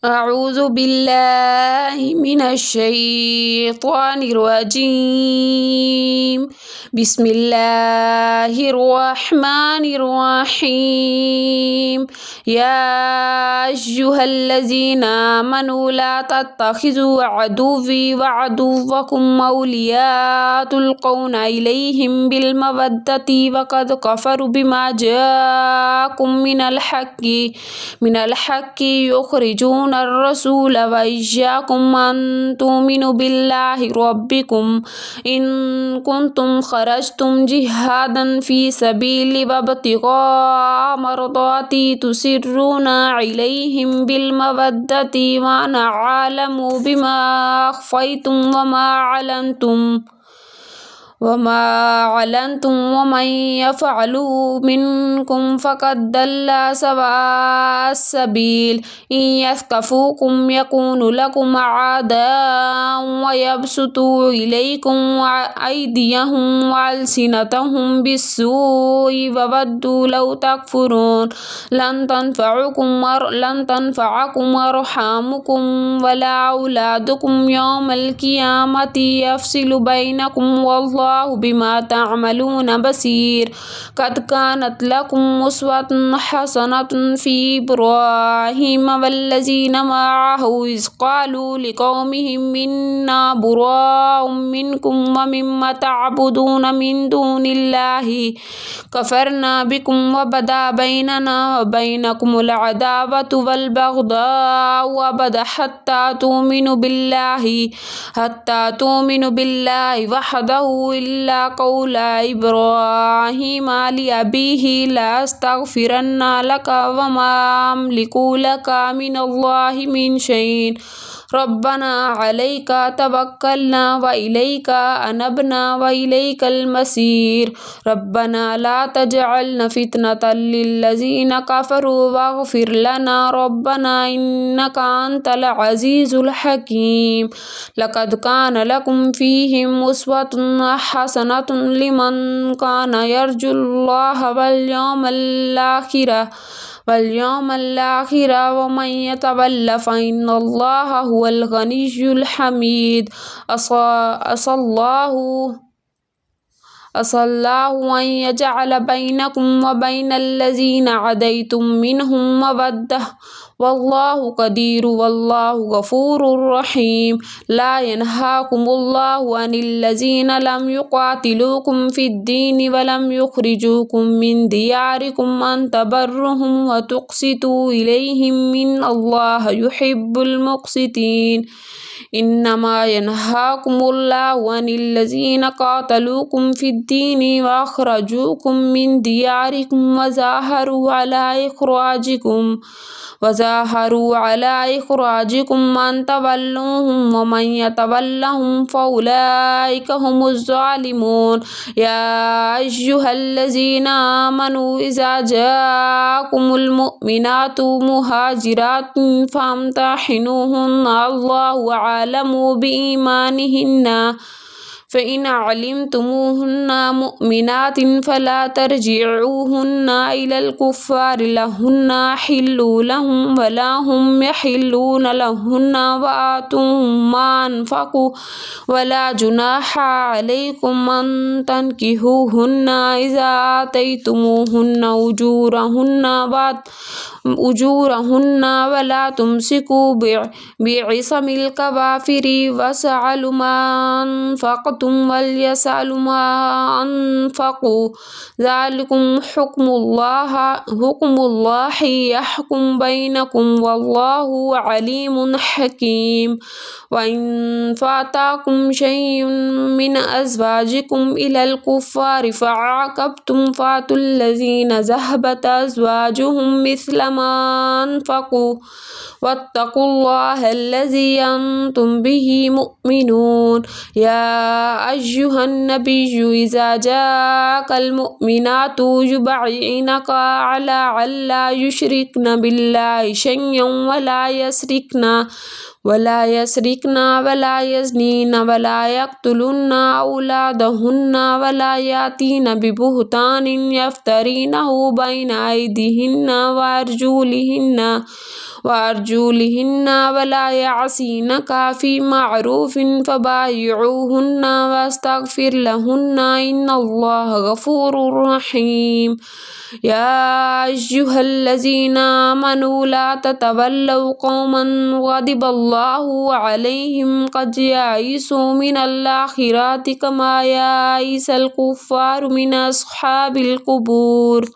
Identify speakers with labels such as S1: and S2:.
S1: أعوذ بالله من الشيطان الرجيم. بسم الله الرحمن الرحيم. يا أيها الذين آمنوا لا تتخذوا عدوي وعدوكم أولياء تلقون إليهم بالمودة وقد كفروا بما جاءكم من الحق يخرجون الرسول وإياكم أن تؤمنوا بالله ربكم إن كنتم خرجتم جهادا في سبيلي وابتغاء مرضاتي تسرون إليهم بالمودة وأنا أعلم بما أخفيتم وما أعلنتم ومن يفعله منكم فقد ضل سواء السبيل. إن يثقفوكم يكونوا لكم أعداء ويبسطوا إليكم أيديهم وألسنتهم بالسوء وودوا لو تكفرون. لن تنفعكم أرحامكم ولا أولادكم يوم القيامة يفصل بينكم والله بما تعملون بصير. قد كانت لكم أسوة حسنة في إبراهيم والذين معه إذ قالوا لقومهم إنا براء منكم ومما تعبدون من دون الله كفرنا بكم وبدا بيننا وبينكم العداوة والبغضاء أبدا حتى تؤمنوا بالله وحده إلا قول إبراهيم لأبيه لأستغفرن لك وما أملك لك من الله من شيء ربنا عليك توكلنا وإليك أنبنا وإليك المصير. ربنا لا تجعلنا فتنة للذين كفروا واغفر لنا ربنا إنك أنت العزيز الحكيم. لقد كان لكم فيهم أسوة حسنة لمن كان يرجو الله واليوم الآخر ومن يتول فإن الله هو الغني الحميد. عسى الله أن يجعل بينكم وبين الذين عاديتم منهم مودة والله قدير والله غفور رحيم. لا ينهاكم الله عن الذين لم يقاتلوكم في الدين ولم يخرجوكم من دياركم أن تبرهم وتقسطوا إليهم إن الله يحب المقسطين. إنما ينهاكم الله عن الذين قاتلوكم في الدين وأخرجوكم من دياركم وظاهروا على إخراجكم أن تولوهم ومن يتولهم فأولئك هم الظالمون. يا أيها الذين آمنوا إذا جاءكم المؤمنات مهاجرات فامتحنوهن الله أعلم بإيمانهن فإن علمتموهن مؤمنات فلا ترجعوهن إلى الكفار لهن حل لهم ولا هم يحلون لهن وآتوهم ما أنفقوا ولا جناح عليكم أن تنكحوهن إذا آتيتموهن أجورهن ولا تمسكوا بعصم الكوافر واسألوا ما أنفقتم وليسألوا ما أنفقوا ذلكم حكم الله يحكم بينكم والله عليم حكيم. وإن فاتكم شيء من أزواجكم إلى الكفار فعاقبتم فاتوا الذين ذهبت أزواجهم مثل ما أنفقوا واتقوا الله الذي أنتم به مؤمنون. يا أيها النبي إذا جاءك المؤمنات يبايعنك على ألا يشركن بالله شيئا ولا يسرقن ولا يزنين ولا يقتلن أولادهن ولا يأتين ببهتان يفترينه بين أيديهن وأرجلهن ولا يعصينك في معروف فبايعوهن واستغفر لهن إن الله غفور رحيم. يا أيها الذين آمنوا لا تتولوا قوما غضب الله عليهم قد يئسوا من الآخرة كما يئس الكفار من أصحاب القبور.